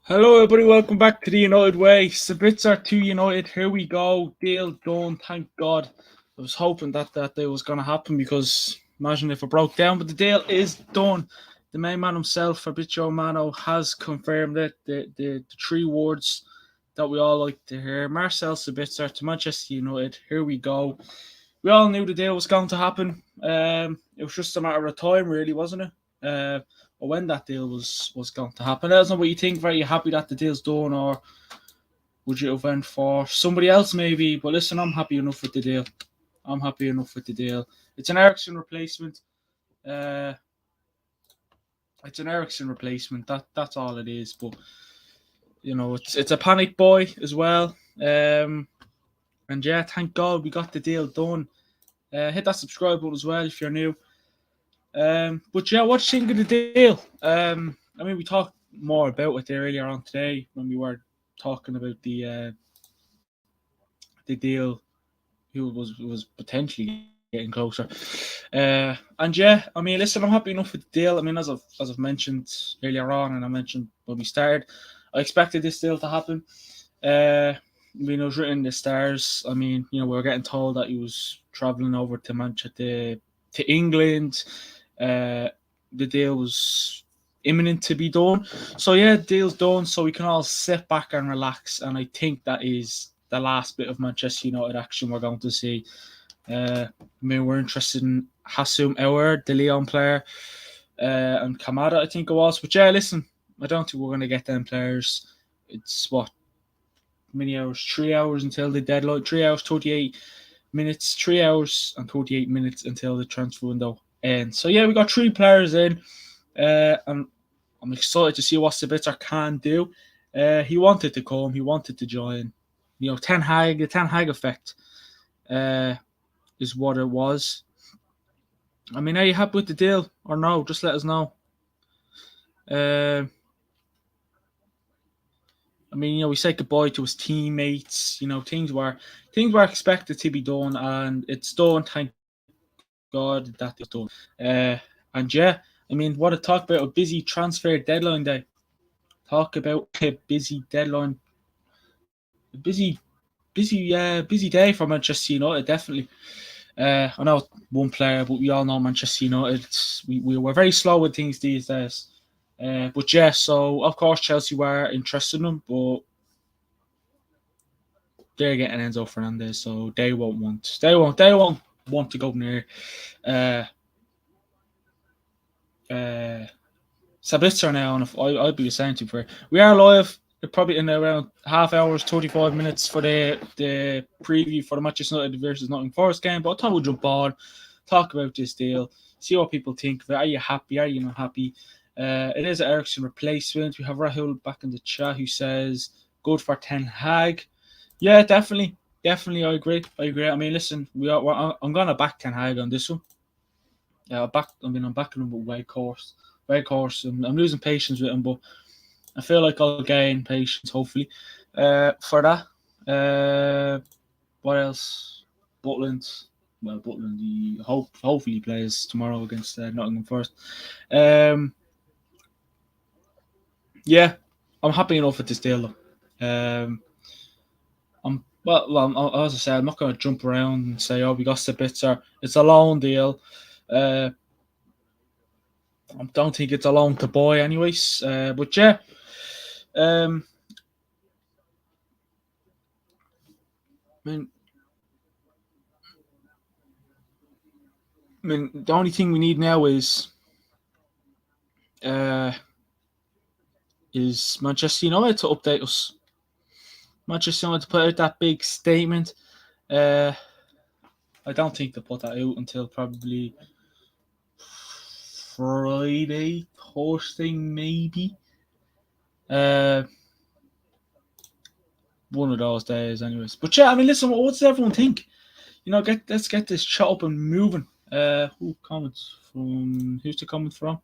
Hello, everybody. Welcome back to the United Way. Sabitzer to United. Here we go. Deal done. Thank God. I was hoping that day was going to happen because imagine if it broke down. But the deal is done. The main man himself, Fabrizio Romano, has confirmed it. The three words that we all like to hear. Marcel Sabitzer to Manchester United. Here we go. We all knew the deal was going to happen. It was just a matter of time, really, wasn't it? Or when that deal was going to happen. I don't know what you think. Are you happy that the deal's done, or would you have went for somebody else maybe? But listen, I'm happy enough with the deal. I'm happy enough with the deal. It's an Ericsson replacement. Uh, it's an Ericsson replacement. That's all it is. But it's a panic boy as well. And yeah, thank God we got the deal done. Hit that subscribe button as well if you're new. But yeah, what do you think of the deal? I mean, we talked more about it there earlier on today when we were talking about the deal. Who was potentially getting closer. And yeah, I mean, listen, I'm happy enough with the deal. I mean, as I've mentioned earlier on, and I mentioned when we started, I expected this deal to happen. I mean, it was written in the stars. I mean, we were getting told that he was traveling over to Manchester to England. The deal was imminent to be done. So yeah, the deal's done. So we can all sit back and relax. And I think that is the last bit of Manchester United action we're going to see. I mean, we're interested in Hassoum Aouar, the Lyon player, and Kamada, I think it was. But yeah, listen, I don't think we're going to get them players. It's what, many hours? 3 hours until the deadline. 3 hours, 38 minutes. 3 hours and 38 minutes until the transfer window ends. So yeah, we got three players in, and I'm excited to see what Sabitzer can do. He wanted to come. He wanted to join. Ten Hag, the Ten Hag effect is what it was. I mean, are you happy with the deal or no? Just let us know. Uh, I mean, we said goodbye to his teammates. Things were expected to be done, and it's done. Thank God that it's done. And yeah, I mean, what a talk about a busy transfer deadline day. Talk about a busy deadline, a busy day for Manchester United. Definitely. I know one player, but we all know Manchester United. We were very slow with things these days. But yeah, so of course Chelsea were interested in him, but they're getting Enzo Fernandez, so they won't want to go near uh, uh, Sabitzer now. And if I'd be saying to for we are live. Probably in around half hours, 35 minutes for the preview for the Manchester United versus Nottingham Forest game. But I thought we'd jump on, talk about this deal, see what people think of it. Are you happy? Are you not happy? It is an Ericsson replacement. We have Rahul back in the chat who says good for Ten Hag. Yeah, definitely. I agree. I mean, listen, I'm gonna back Ten Hag on this one. Yeah, I'm backing him with White Horse, and I'm losing patience with him, but I feel like I'll gain patience, hopefully, for that. What else? Butland. Well, Butland, hopefully plays tomorrow against Nottingham Forest. Um, yeah, I'm happy enough with this deal, though. As I said, I'm not going to jump around and say, oh, we got Sabitzer. It's a loan deal. I don't think it's a loan to buy, anyways. But yeah, um, I mean, the only thing we need now uh, is Manchester United to update us. Manchester United to put out that big statement. Uh, I don't think they'll put that out until probably Friday, Thursday, maybe. Uh, one of those days, anyways. But yeah, I mean, listen, what's everyone think? Let's get this chat up and moving. Who's the comment from?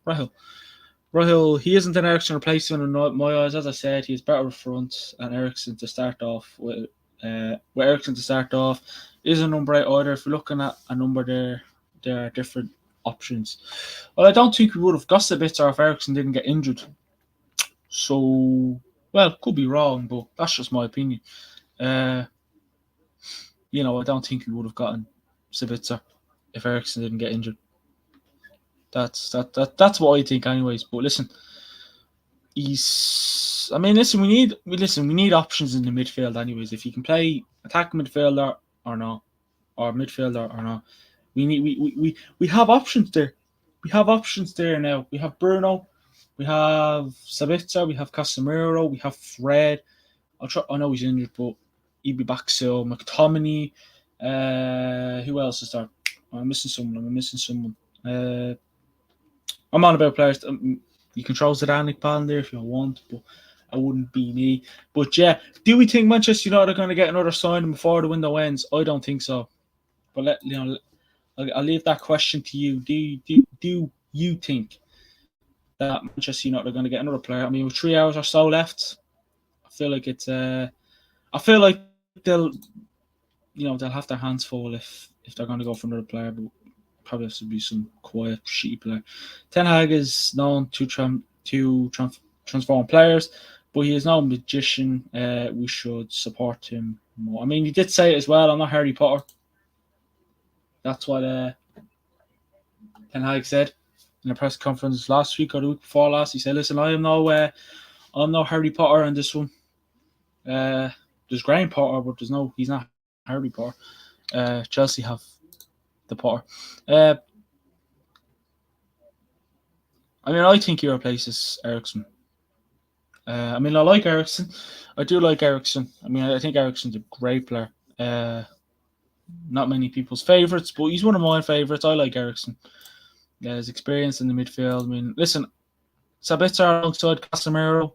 Rahul, he isn't an Ericsson replacement in my eyes. As I said, he's better up front, and Ericsson to start off with. Ericsson to start off isn't a number 8 either. If we're looking at a number there are different options. Well, I don't think we would have got Sabitzer if Ericsson didn't get injured. So Well, could be wrong, but that's just my opinion. Uh, I don't think we would have gotten Sabitzer if Ericsson didn't get injured. That's what I think, anyways. But listen, he's. I mean, listen, we need options in the midfield, anyways. If you can play attack midfielder or not, or midfielder or not, we have options there. We have options there now. We have Bruno, we have Sabitzer, we have Casemiro, we have Fred. I know he's injured, but he'll be back soon. McTominay. Who else is there? I'm missing someone. I'm on about players. You can throw Zidane Ball there if you want, but I wouldn't be me. But yeah, do we think Manchester United are going to get another signing before the window ends? I don't think so. But I'll leave that question to you. Do you think that Manchester United are going to get another player? I mean, with 3 hours or so left, I feel like it's. I feel like they'll have their hands full if they're going to go for another player, but probably has to be some quiet, shitty player. Ten Hag is known to transform players, but he is no magician. We should support him more. I mean, he did say it as well. I'm not Harry Potter. That's what Ten Hag said in a press conference last week or the week before last. He said, "Listen, I'm no Harry Potter in this one. There's Graham Potter, but he's not Harry Potter. Chelsea have the Potter. I mean, I think he replaces Ericsson. I mean, I like Ericsson. I do like Ericsson. I mean, I think Ericsson's a great player. Not many people's favourites, but he's one of my favourites. I like Ericsson. His experience in the midfield. I mean, listen, Sabitzer alongside Casemiro.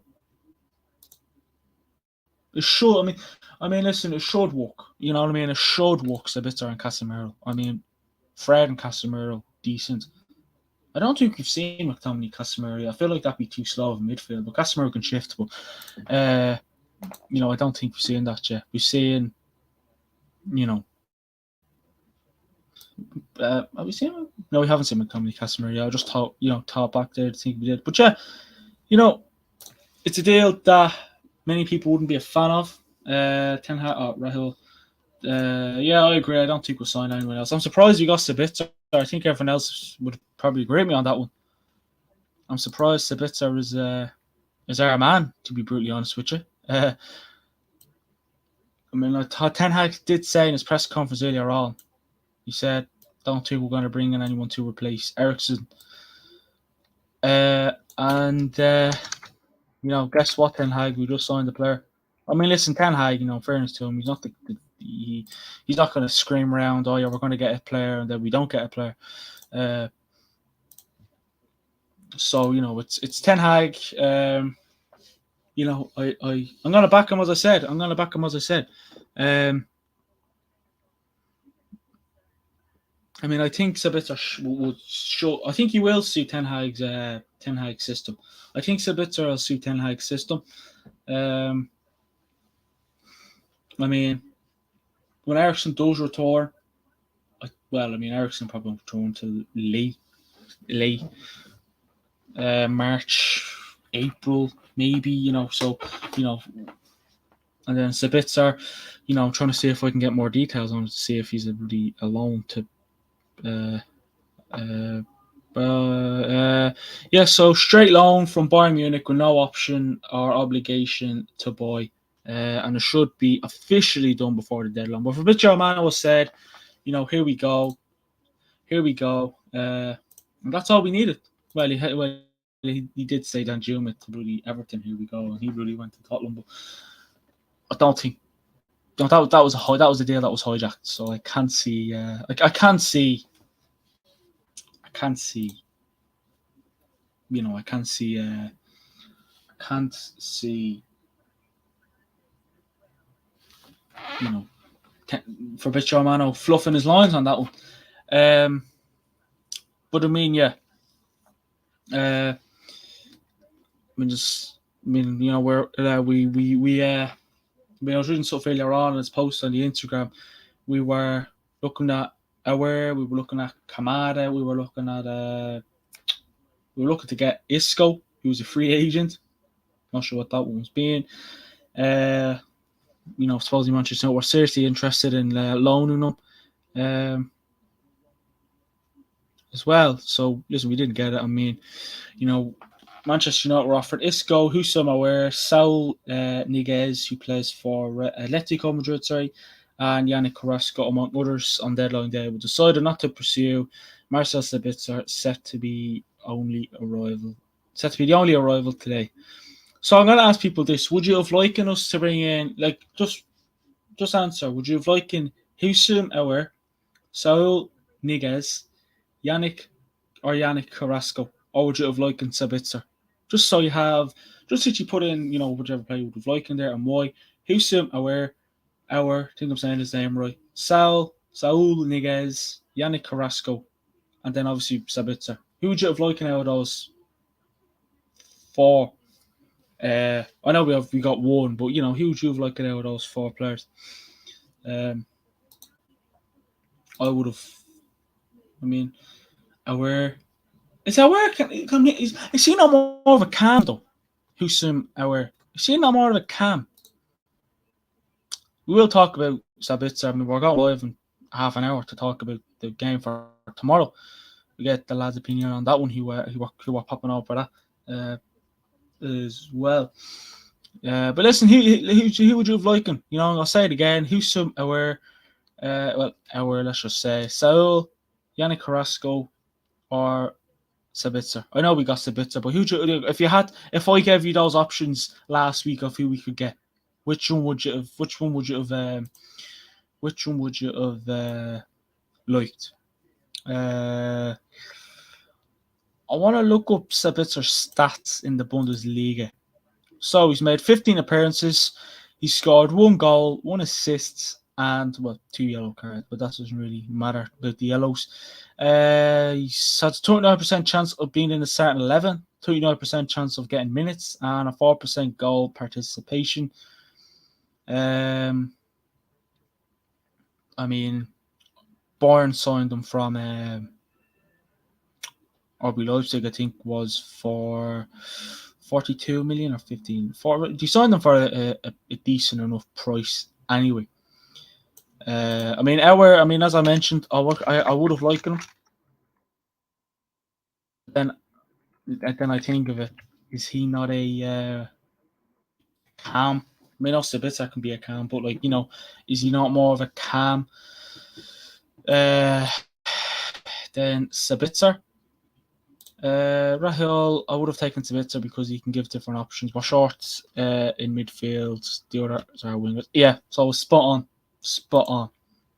It should. Listen, it should work. You know what I mean? It should work. Sabitzer and Casemiro. I mean, Fred and Casemiro, decent. I don't think we've seen McTominay, Casemiro. I feel like that'd be too slow in midfield, but Casemiro can shift. But I don't think we've seen that yet. We've seen, have we seen him? No, we haven't seen McTominay, Casemiro. Yeah, I just thought back there to think we did. But yeah, it's a deal that many people wouldn't be a fan of. Ten Hag, Rahul. Yeah, I agree. I don't think we'll sign anyone else. I'm surprised we got Sabitzer. I think everyone else would probably agree with me on that one. I'm surprised Sabitzer is our man, to be brutally honest with you. I thought Ten Hag did say in his press conference earlier on, he said, "Don't think we're going to bring in anyone to replace Ericsson." Guess what, Ten Hag? We just signed the player. I mean, listen, Ten Hag, in fairness to him, he's not he's not going to scream around, "Oh yeah, we're going to get a player," and then we don't get a player. So it's Ten Hag. I'm going to back him as I said. I think Sabitzer would show. I think he will suit Ten Hag's system. I think Sabitzer will suit Ten Hag's system. When Ericsson does return, Ericsson probably won't return until late March, April, maybe. And then Sabitzer, I'm trying to see if I can get more details on it to see if he's really alone to. So straight loan from Bayern Munich with no option or obligation to buy, and it should be officially done before the deadline. But Fabrizio Romano said, here we go, and that's all we needed. Well, he did say Dan Juma to really Everton, here we go, and he really went to Tottenham. But I don't think that was a deal that was hijacked. So I can't see. I can't see. I can't see. I can't see. I can't see. Fabrizio Romano fluffing his lines on that one. But yeah. I was reading stuff earlier on his post on the Instagram. We were looking at Aware, we were looking at Kamada, we were looking to get Isco, who was a free agent. Not sure what that one's been. Supposedly Manchester United were seriously interested in loaning them as well. So, listen, we didn't get it. I mean, Manchester United were offered Isco, Husam Aouar, Saul Niguez, who plays for Atletico Madrid, and Yannick Carrasco, among others, on deadline day, but decided not to pursue. Marcel Sabitzer set to be the only arrival today. So I'm going to ask people this: would you have liked us to bring in, just answer? Would you have liked Husam Aouar, Saul Niguez, Yannick Carrasco, or would you have liked Sabitzer? Just so you have, just that you put in, whichever player you would have liked in there and why. Husam Aouar, I think I'm saying his name right. Saul Niguez, Yannick Carrasco, and then obviously Sabitzer. Who would you have liked out of those four? I know we got one, but who would you have liked out of those four players? I would have. I mean, Aouar. Is Aouar? Is he not more of a cam though? Husam Aouar. Is he not more of a cam? We will talk about Sabitzer. I mean, we're going live in half an hour to talk about the game for tomorrow. We get the lads' opinion on that one. Who were popping up for that as well. But listen, who would you have liked him? I'll say it again. Husam Aouar. Aouar. Let's just say Saul, Yannick Carrasco, or Sabitzer. I know we got Sabitzer, but if I gave you those options last week of who we could get, which one would you have liked? I want to look up Sabitzer's stats in the Bundesliga. So he's made 15 appearances. He scored 1 goal, 1 assist, and 2 yellow cards, but that doesn't really matter about the yellows. He's had a 29% chance of being in the starting 11, 39% chance of getting minutes, and a 4% goal participation. I mean, Bayern signed him from RB Leipzig, I think, was for 42 million or 15. He signed them for a decent enough price anyway. Aouar, as I mentioned, I would have liked him. Then I think of it, is he not a cam? I mean, also Sabitzer can be a cam, but is he not more of a cam than Sabitzer? Rahul, I would have taken Sabitzer because he can give different options. We're short in midfield. The others are wingers. Yeah, so spot on.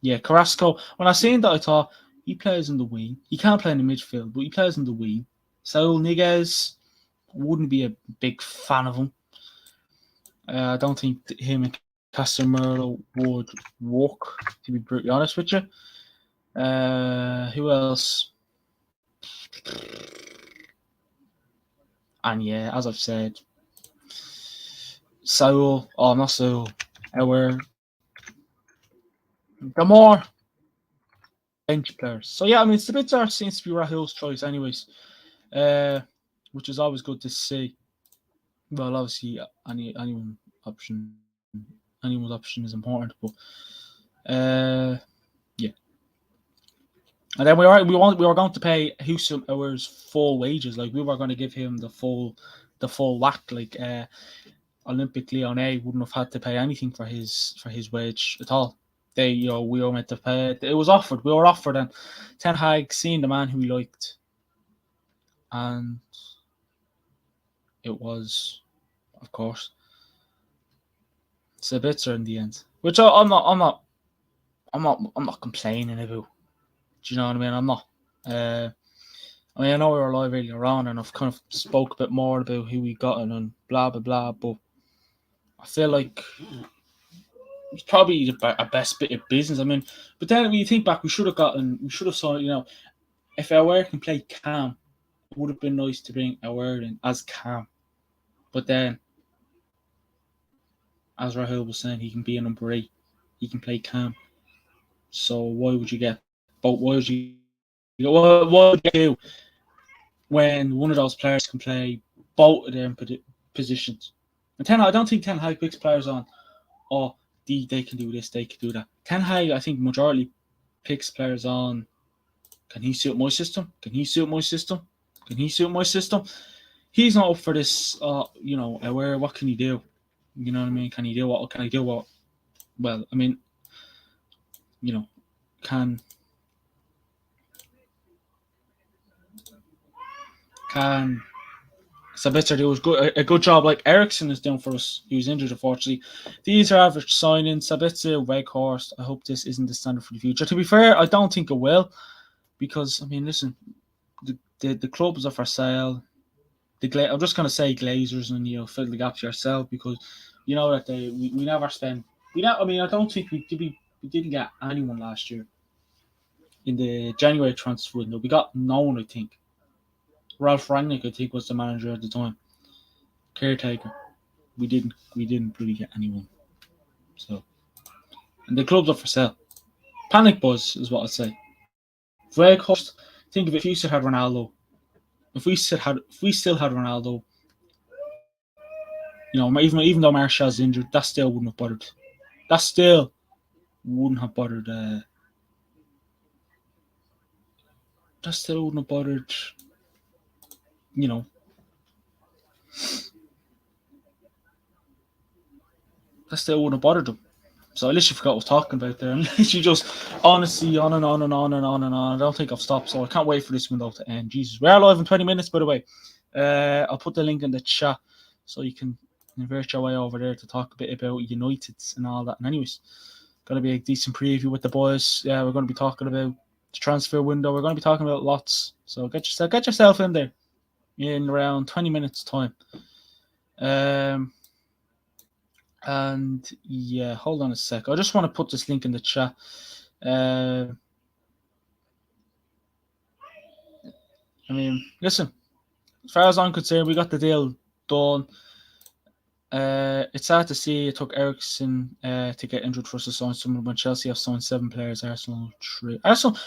Yeah, Carrasco. When I seen that, I thought he plays in the wing. He can't play in the midfield, but he plays in the wing. Saul Niguez, wouldn't be a big fan of him. I don't think him and Casemiro would work, to be brutally honest with you. Who else? And yeah, as I've said, Saul, not Saul, the more bench players. So yeah, Sabitzer seems to be Rahul's choice anyways, which is always good to see. Well, obviously, anyone's option is important, but yeah. And then we were going to pay Husam Aouar's full wages. Like, we were going to give him the full whack. Like, Olympic Lyon wouldn't have had to pay anything for his wage at all. We were meant to pay. It was offered. We were offered, and Ten Hag seen the man who he liked, and it was, of course, Sabitzer in the end. Which I'm not complaining about. Do you know what I mean? I'm not. I know we were live earlier on, and I've kind of spoke a bit more about who we got and blah blah blah. But I feel like it's probably a best bit of business. But then when you think back, we should have saw. If Aouar can play cam, it would have been nice to bring Aouar in as cam. But then, as Rahul was saying, he can be a number 8. He can play cam. So why would you get both? Why would you do when one of those players can play both of them positions? And I don't think Ten Hag picks players on, oh, they can do this, they can do that. Ten Hag, I think, majority picks players on, can he suit my system? Can he suit my system? Can he suit my system? He's not up for this, where, what can he do? You know what I mean? Can he do what? Can he do what? Well, I mean, can Sabitzer do a good job like Ericsson is doing for us? He was injured, unfortunately. These are average signings. Sabitzer, Weghorst. I hope this isn't the standard for the future. To be fair, I don't think it will, because, I mean, listen, the clubs are for sale. I'm just going to say Glazers, and fill the gaps yourself, because you know that we never spend. I mean, I don't think we didn't get anyone last year in the January transfer window. We got no one, I think. Ralph Rangnick, I think, was the manager at the time. Caretaker. We didn't really get anyone. So, and the clubs are for sale. Panic buzz is what I'd say. Weghorst, think of it, if you still had Ronaldo. If we still had Ronaldo, even though Martial's injured, that still wouldn't have bothered. That still wouldn't have bothered. That still wouldn't have bothered. That still wouldn't have bothered them. So I literally forgot what I was talking about there. And literally just honestly on and on and on and on and on. I don't think I've stopped, so I can't wait for this window to end. Jesus, we are live in 20 minutes, by the way. I'll put the link in the chat so you can invert your way over there to talk a bit about United and all that. And anyways, going to be a decent preview with the boys. Yeah, we're going to be talking about the transfer window. We're going to be talking about lots. So get yourself in there in around 20 minutes time. And yeah, hold on a sec. I just want to put this link in the chat. I mean, listen, as far as I'm concerned, we got the deal done. It's sad to see it took Ericsson to get injured for us to sign someone, when Chelsea have signed 7 players, Arsenal 3. Arsenal,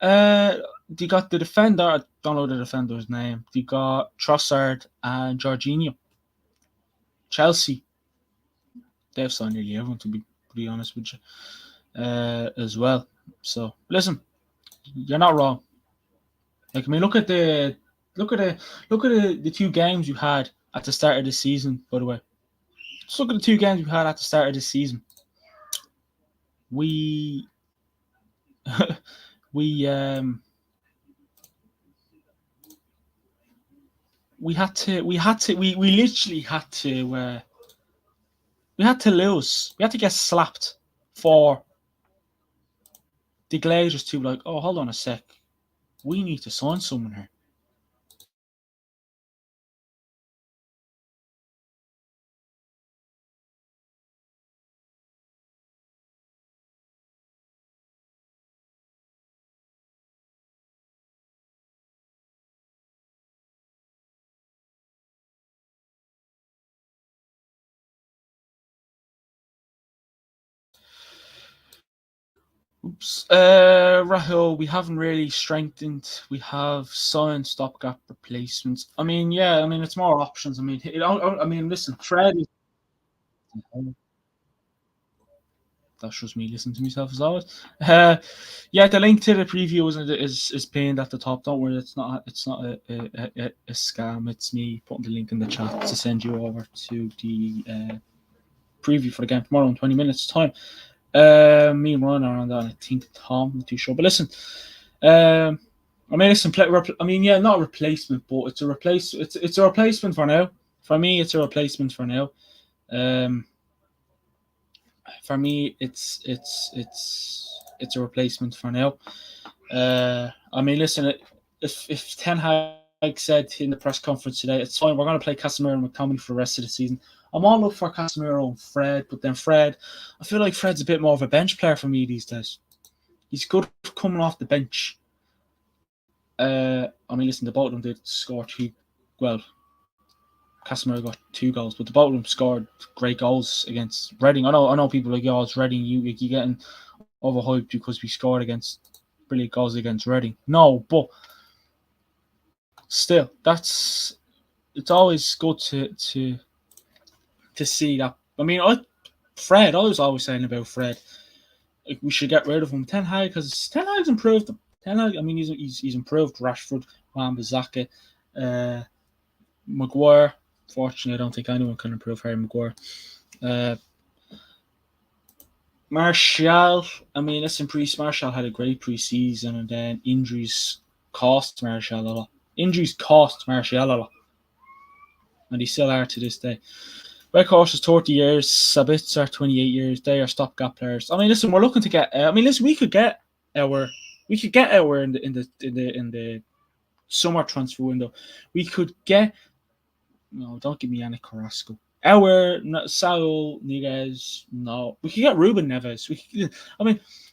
they got the defender, I don't know the defender's name. They got Trossard and Jorginho. Chelsea, they've signed nearly everyone, to be honest with you, as well. So listen, you're not wrong. Like, I mean, look at the 2 games you had at the start of the season. By the way, just look at the 2 games you had at the start of the season. We literally had to lose. We had to get slapped for the Glazers to be like, oh, hold on a sec, we need to sign someone here. Oops. Rahul, we haven't really strengthened. We have signed stopgap replacements. I mean, yeah, I mean, it's more options. I mean, listen, Fred is... That's just me listening to myself as always. Yeah, the link to the preview is pinned at the top. Don't worry, it's not a scam. It's me putting the link in the chat to send you over to the preview for the game tomorrow in 20 minutes time. Me and Ryan are on that. I think Tom, I'm not too sure. But listen, I mean, listen. Yeah, not a replacement, but it's a It's a replacement for now. For me, it's a replacement for now. For me, it's a replacement for now. I mean, listen. If Ten Hag said in the press conference today, it's fine, we're going to play Casemiro and McTominay for the rest of the season, I'm all up for Casemiro and Fred, but then Fred, I feel like Fred's a bit more of a bench player for me these days. He's good coming off the bench. I mean, listen, the both of them did score 2. Well, Casemiro got 2 goals, but the both of them scored great goals against Reading. I know people are like, oh, it's Reading. You're getting overhyped because we scored against brilliant goals against Reading. No, but still, it's always good to to see that. I mean, I was always saying about Fred. Like, we should get rid of him. Ten Hag, because Ten Hag's improved him. Ten Hag, I mean, he's improved Rashford, Wan-Bissaka, Maguire. Fortunately, I don't think anyone can improve Harry Maguire. Martial, I mean, listen, Martial had a great pre-season, and then injuries cost Martial a lot. Injuries cost Martial a lot, and they still are to this day. Weghorst is 30 years, Sabitzer 28 years. They are stopgap players. I mean, listen, we're looking to get. We could get our in the summer transfer window. We could get. No, don't give me Yannick Carrasco. Saul Niguez. No, we could get Ruben Neves.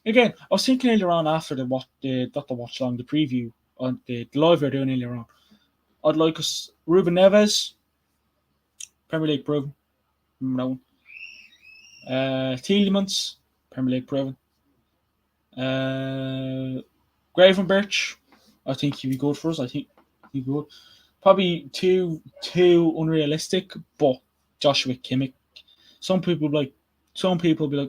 Again, I was thinking earlier on after the watch along, the preview on the live we were doing earlier on. I'd like us Ruben Neves, Premier League proven. Remember that one? Tielemans, Premier League proven. Gravenberch, I think he'd be good for us. I think he'd be good. Probably too unrealistic, but Joshua Kimmich. Some people be like,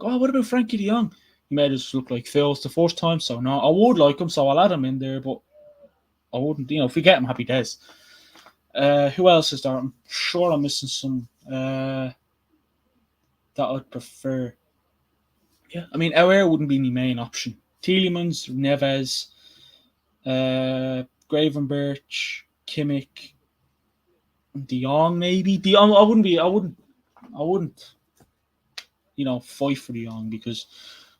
oh, what about Frankie de Jong? He made us look like fools the first time, so no, I would like him, so I'll add him in there, but I wouldn't, if we get him, happy days. Who else is there? I'm sure I'm missing some that I'd prefer. Yeah, I mean, Aouar wouldn't be my main option. Tielemans, Neves, Gravenberch, Kimmich, De Jong maybe. De Jong, I wouldn't, fight for De Jong because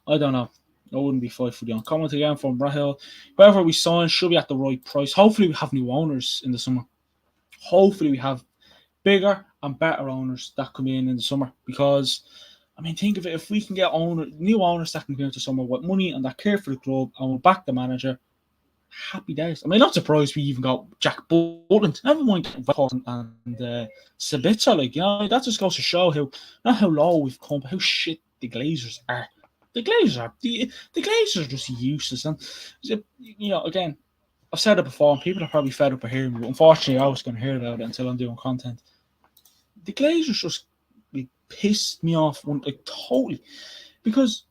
I don't know. I wouldn't be fight for De Jong. Comment again from Rahel. Whoever we sign should be at the right price. Hopefully we have new owners in the summer. Hopefully we have bigger and better owners that come in the summer, because I mean, think of it, if we can get new owners that can come into summer with money and that care for the club and will back the manager, happy days. I mean, not surprised we even got Jack Butland. Never mind and Sabitzer. That just goes to show how low we've come, but how shit the Glazers are. The Glazers are just useless. And again, I've said it before, and people are probably fed up of hearing it, but unfortunately I was going to hear about it until I'm doing content. The Glazers just pissed me off totally, because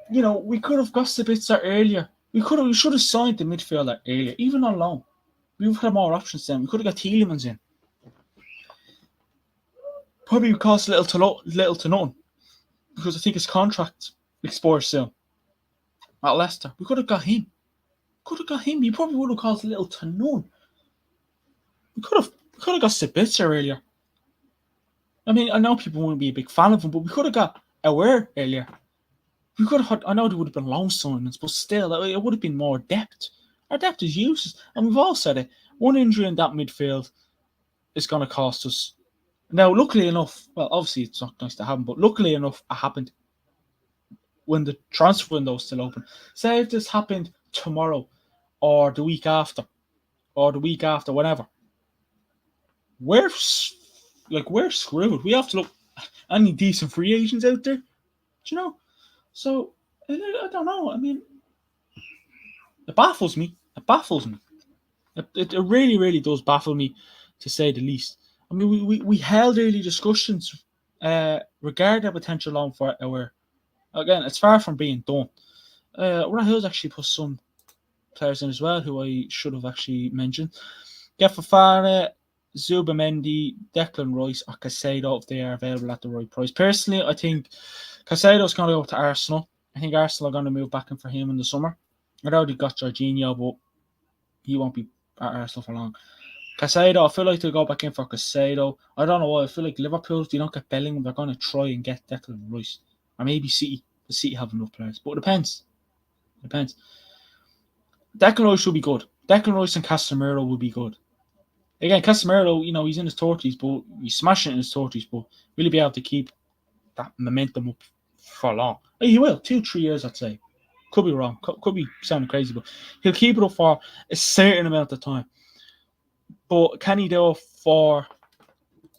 we could have got Sabitzer earlier. We should have signed the midfielder earlier, even on loan. We would have had more options then. We could have got Tielemans in. Probably would cost little to none, because I think his contract expires soon at Leicester. We could have got him. He probably would have cost little to none. We could have got Sabitzer earlier. I mean, I know people wouldn't be a big fan of him, but we could have got Aouar earlier. We could have. I know there would have been loan signings, but still, it would have been more depth. Our depth is useless, and we've all said it. One injury in that midfield is going to cost us. Now, luckily enough, well, obviously it's not nice to happen, but luckily enough, it happened when the transfer window is still open. Say if this happened tomorrow, or the week after, whenever, we're screwed. We have to look any decent free agents out there, So I don't know. I mean, it baffles me. It really, really does baffle me, to say the least. I mean, we held early discussions regarding a potential loan for Aouar. Again, it's far from being done. Rahul's actually put some players in as well who I should have actually mentioned. Fofana, Zubamendi, Declan Rice, or Caicedo, if they are available at the right price. Personally, I think Caicedo's going to go to Arsenal. I think Arsenal are going to move back in for him in the summer. I already got Jorginho, but he won't be at Arsenal for long. Caicedo, I feel like they'll go back in for Caicedo. I don't know why. I feel like Liverpool, if they don't get Bellingham, they're going to try and get Declan Rice. Or maybe City. The City have enough players. But it depends. Declan Rice will be good. Declan Rice and Casemiro will be good. Again, Casemiro, he's in his 30s, but he's smashing it in his 30s, but will he be able to keep that momentum up for long? He will. 2-3 years, I'd say. Could be wrong. Could be sounding crazy, but he'll keep it up for a certain amount of time. But can he do it for,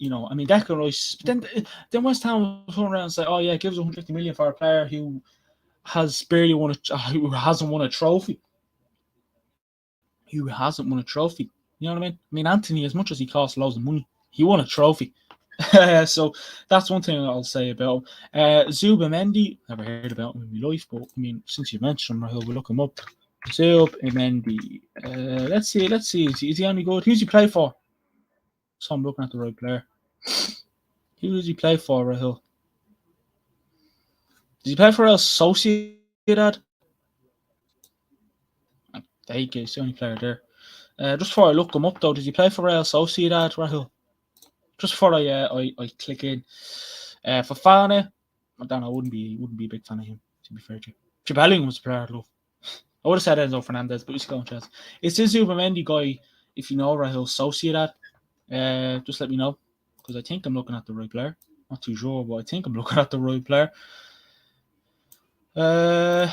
Declan Rice? Then West Ham will turn around and say, oh yeah, give us 150 million for a player who has barely who hasn't won a trophy. You know what I mean? I mean, Anthony, as much as he costs loads of money, he won a trophy. So that's one thing I'll say about Zubamendi. Never heard about him in my life, but I mean, since you mentioned him, Rahul, we'll look him up. Zubamendi. Let's see. Is he any good? Who's he play for? So I'm looking at the right player. Who does he play for, Rahul? Does he play for El Sociedad? There you go. He's the only player there. Just before I look him up, though, does he play for Real Sociedad, Rahul? Just before I click in. Fafana, I don't know, I wouldn't be a big fan of him, to be fair to you. Bellingham was a player I'd love. I would have said Enzo Fernandez, but he's going to chance. It's this Zubamendi guy, if you know Rahul Sociedad, just let me know, because I think I'm looking at the right player. Not too sure, but I think I'm looking at the right player. I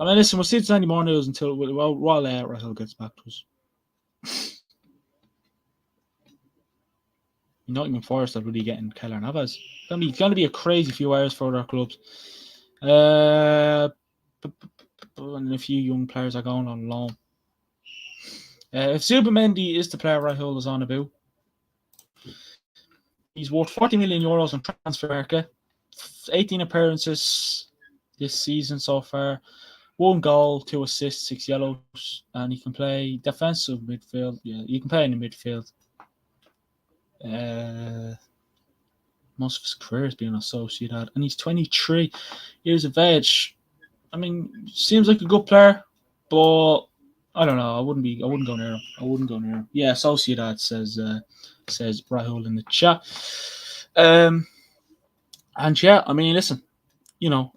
mean, listen, we'll see if there's any more news until while Rahul gets back to us. Nottingham Forest are really getting Keylor Navas. It's going to be a crazy few hours for their clubs. And a few young players are going on loan. If Zubamendi is the player Rahul is on about, he's worth 40 million euros on transfer market. 18 appearances this season so far. 1 goal, 2 assists, 6 yellows, and he can play defensive midfield. Yeah, he can play in the midfield. Most of his career has been associated, and he's 23 years of age. I mean, seems like a good player, but I don't know. I wouldn't go near him. Yeah, Sociedad says Rahul in the chat. And yeah, I mean, listen, you know,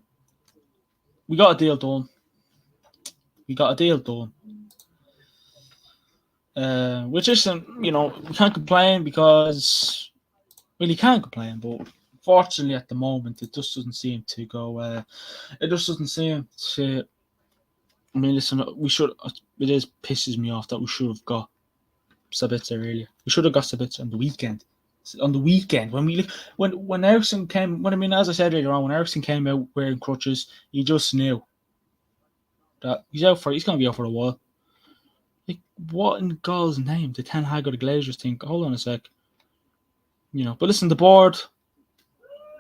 we got a deal done. Which isn't, you know, we can't complain because, well, you can't complain, but fortunately at the moment it just doesn't seem to go. It just doesn't seem to. I mean, listen, we should. It is pisses me off that we should have got Sabitzer earlier. We should have got Sabitzer on the weekend. When Ericsson came, as I said earlier on, when Ericsson came out wearing crutches, you just knew that he's going to be out for a while. Like, what in God's name did Ten Hag or the Glazers think? Hold on a sec. You know, but listen, the board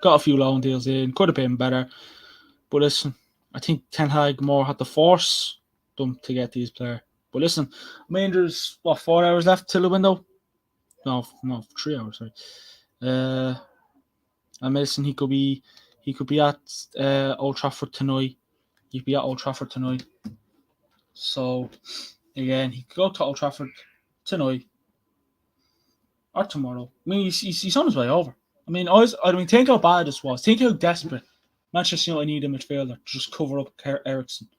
got a few loan deals in, could have been better. But listen, I think Ten Hag more had to force them to get these players. But listen, I mean, there's 4 hours left till the window. No, 3 hours. Sorry. And listen, he could be at Old Trafford tonight. He'd be at Old Trafford tonight. So again, he could go to Old Trafford tonight or tomorrow. I mean, he's on his way over. I mean, think how bad this was. Think how desperate Manchester United need a midfielder to just cover up Ericsson.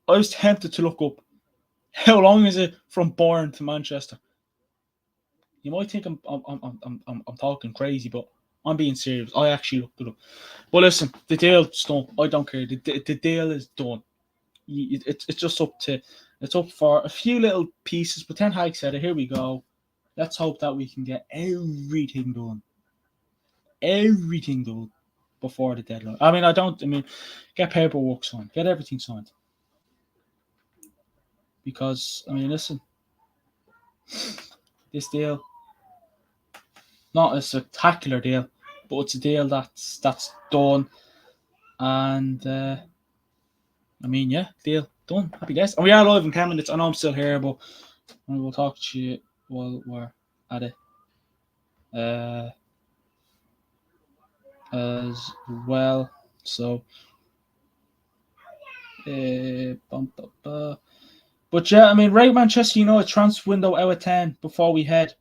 I was tempted to look up how long is it from Bourne to Manchester. You might think I'm talking crazy, but I'm being serious. I actually looked it up. But listen, the deal's done. I don't care. The deal is done. It's just up for a few little pieces. But Ten Hag said, "Here we go. Let's hope that we can get everything done before the deadline." I mean, get paperwork signed, get everything signed. Because, I mean, listen, this deal, not a spectacular deal, but it's a deal that's done. And, I mean, yeah, deal done. Happy days. And we are live in 10 minutes. I know I'm still here, but we'll talk to you while we're at it. As well. So, but yeah, I mean, rate Manchester United transfer window out of 10 before we head.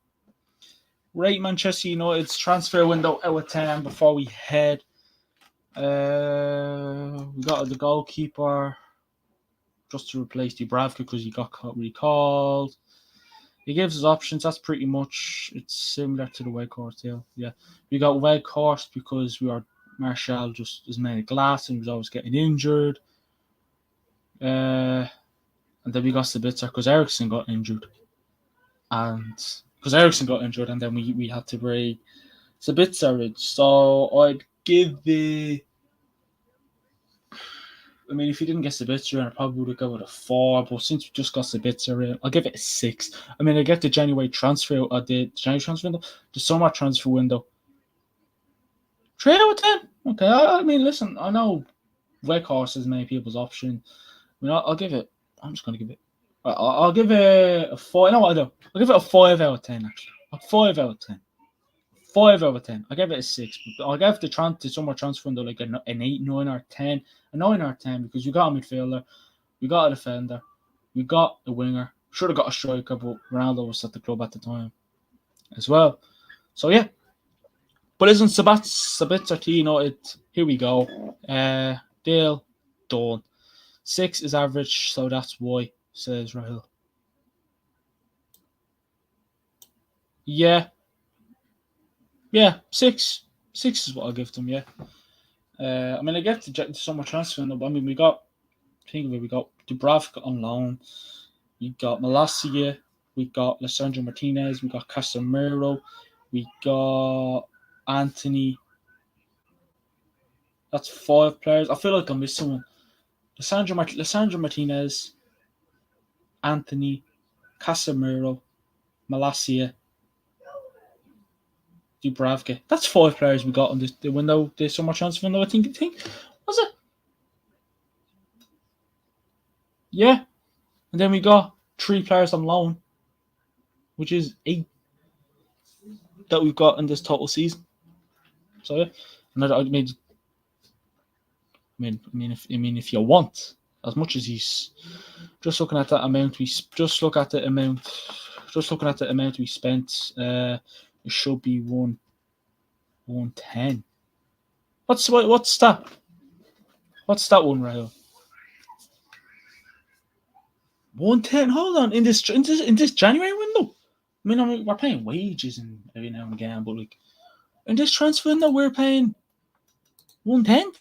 Rate Manchester United's transfer window out of 10 before we head. We got the goalkeeper just to replace Dubravka because he got recalled. He gives us options. That's pretty much, it's similar to the Weghorst deal. Yeah, we got Weghorst because Martial just is made of glass and he was always getting injured. And then we got Sabitzer because Ericsson got injured. And then we had to bring Sabitzer in. So I'd give I mean, if you didn't get Sabitzer in, I probably would have gone with a 4. But since we just got Sabitzer in, I'll give it a 6. I mean, I get the January transfer, the January transfer window, the summer transfer window. 3 out of 10. Okay, I mean, listen, I know Weghorst is many people's option. I mean, I'll give it. I'm just going to give it. I'll give it a 4. You know what I do? I'll give it a 5 out of 10, actually. A 5 out of 10. 5 out of 10. I give it a 6. I'll give the summer transfer window like an 8, 9, or 10. A 9 or 10 because we got a midfielder, we got a defender, we got a winger. Should have got a striker, but Ronaldo was at the club at the time as well. So yeah. But listen, Sabitzer to United. Here we go. Deal done. 6 is average, so that's why, says Rahul. Yeah. Yeah, 6. 6 is what I'll give them, yeah. I mean, I get the summer transfer, but I mean, we got Dubravka on loan, we got Malacia, we got Lisandro Martinez, we got Casemiro, we got Anthony. That's 5 players. I feel like I missed someone. Lisandro Martinez, Anthony, Casemiro, Malacia, Dubravka. That's 5 players we got on the window, the summer transfer window. I think was it? Yeah, and then we got 3 players on loan, which is 8 that we've got in this total season. So yeah, and I mean, if you want, as much as he's just looking at that amount, just looking at the amount we spent, it should be 110. What's that? What's that one, Rahul? 110. Hold on, in this January window. I mean, we're paying wages and every now and again, but like in this transfer window, we're paying 110.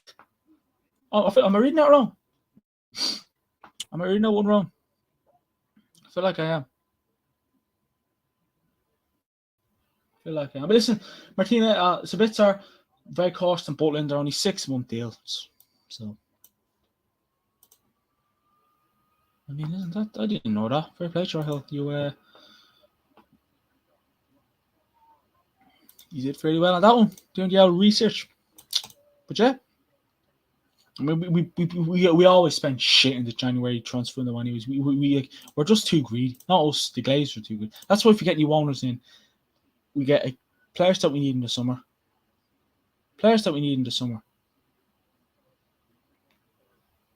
Oh, am I reading that wrong? Am I reading that one wrong? I feel like I am. But listen, Martina, Sabitzer, Weghorst, and Butland are only 6-month deals. So, I mean, isn't that? I didn't know that. Fair play, Rahul. You did fairly well on that one, doing the old research. But yeah, I mean, we always spend shit in the January transfer window anyways. We're just too greedy. Not us, the Glazers are too greedy. That's why if we get new owners in, we get players that we need in the summer.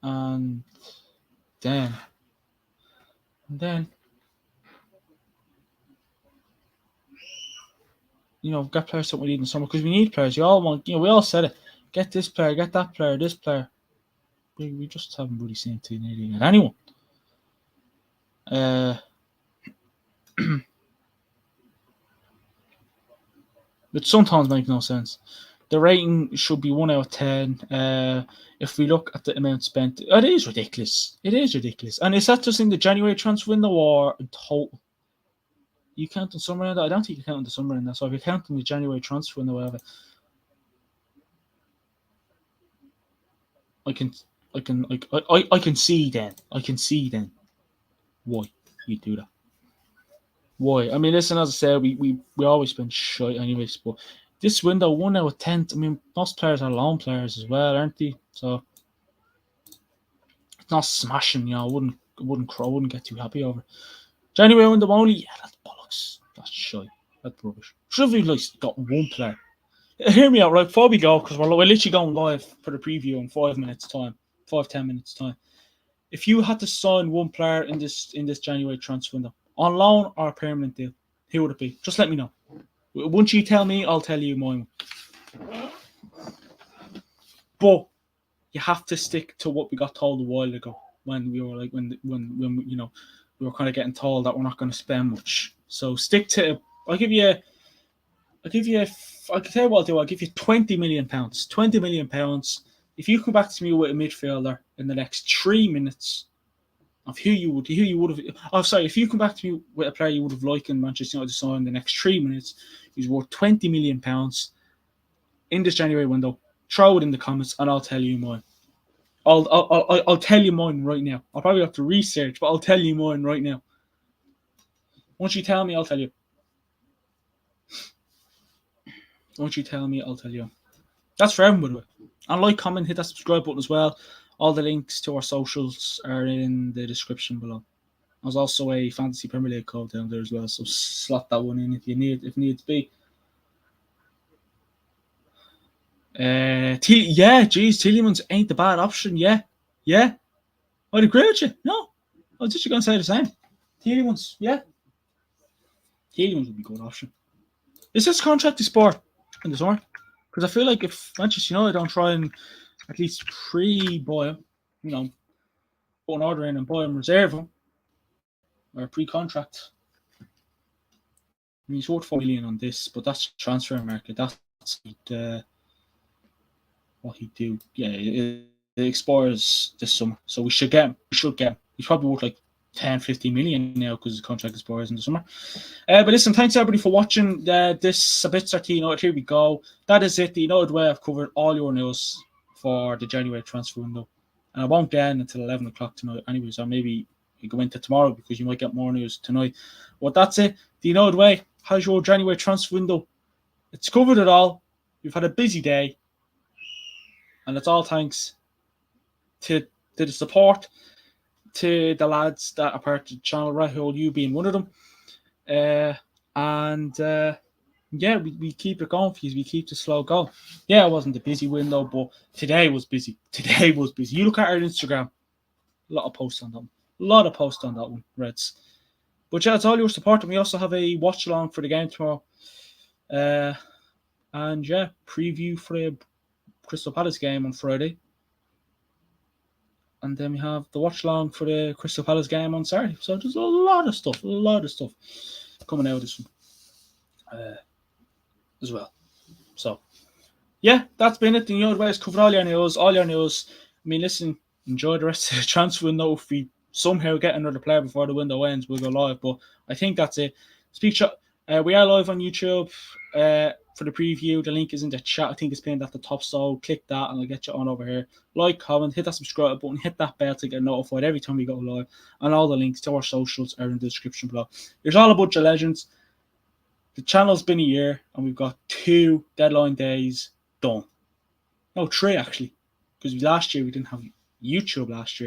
And then get players that we need in the summer because we need players. You all want, we all said it. Get this player, get that player, this player. We just haven't really seen to nearly anyone. It sometimes makes no sense. The rating should be 1 out of 10. If we look at the amount spent, it is ridiculous. And is that just in the January transfer window or in total? You count in summer in that? I don't think you count in the summer in that. So if you count in the January transfer window, whatever, I can see then. Why you do that? Why? I mean, listen, as I said, we always spend shit anyways, but this window, 1 out of 10. I mean, most players are loan players as well, aren't they? So it's not smashing. I wouldn't get too happy over it. January window only. Yeah, that's bollocks. That's shit. That's rubbish. Should have we got 1 player? Hear me out, right? Before we go, because we're literally going live for the preview in 5 minutes time, 5-10 minutes time. If you had to sign 1 player in this January transfer window, on loan or a permanent deal, who would it be? Just let me know. Once you tell me, I'll tell you mine. But you have to stick to what we got told a while ago when we were when we were kind of getting told that we're not going to spend much. So stick to. I'll tell you what I'll do. I'll give you £20 million. £20 million. If you come back to me with a midfielder in the next 3 minutes of who you would have. Oh, sorry. If you come back to me with a player you would have liked in Manchester United to sign in the next 3 minutes, he's worth £20 million in this January window. Throw it in the comments and I'll tell you mine. I'll tell you mine right now. I'll probably have to research, but I'll tell you mine right now. Once you tell me, I'll tell you. Once you tell me, I'll tell you. That's for everyone, by the way. And like, comment, hit that subscribe button as well. All the links to our socials are in the description below. There's also a Fantasy Premier League code down there as well, so slot that one in if need to be. Tielemans ain't the bad option. Yeah, I'd agree with you. No, I was just going to say the same. Tielemans would be a good option. Is this contract expire in the summer? Because I feel like if Manchester United don't try and at least pre-buy him, put an order in and buy him, reserve him, or pre-contract. He's worth $4 million on this, but that's transfer market. That's what he'd do. Yeah, it expires this summer, so we should get him. He's probably worth like 10-15 million now because his contract expires in the summer. But listen, thanks everybody for watching this Sabitzer to United. Here we go. That is it. The United way. I've covered all your news for the January transfer window, and I won't get in until 11 o'clock tonight anyways, or maybe you go into tomorrow because you might get more news tonight. But that's it. The United way. How's your January transfer window? It's covered it all. We've had a busy day, and it's all thanks to the support, to the lads that are part of the channel, Rahul, you being one of them. We keep it going for you. We keep the slow go. Yeah, it wasn't a busy window, but today was busy. You look at our Instagram, a lot of posts on that one. Reds. But yeah, it's all your support. And we also have a watch along for the game tomorrow. Preview for the Crystal Palace game on Friday. And then we have the watch along for the Crystal Palace game on Saturday. So there's a lot of stuff coming out of this one as well. So, yeah, that's been it. The United way has covered all your news. I mean, listen, enjoy the rest of the transfer window. If we somehow get another player before the window ends, we'll go live. But I think that's it. We are live on YouTube for the preview. The link is in the chat. I think it's pinned at the top, so click that and I'll get you on over here. Like, comment, hit that subscribe button, hit that bell to get notified every time we go live. And all the links to our socials are in the description below. There's all a bunch of legends. The channel's been a year and we've got 2 deadline days done. No, 3 actually. Because last year we didn't have YouTube last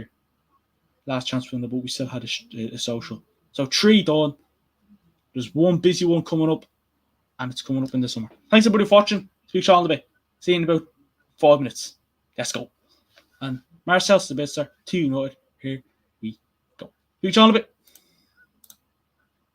transfer window, but we still had a social. So 3 done. There's one busy one coming up, and it's coming up in the summer. Thanks everybody for watching. Speak to you all in a bit. See you in about 5 minutes. Let's go. And Marcel Sabitzer to United. Here we go. Speak to you all in a bit.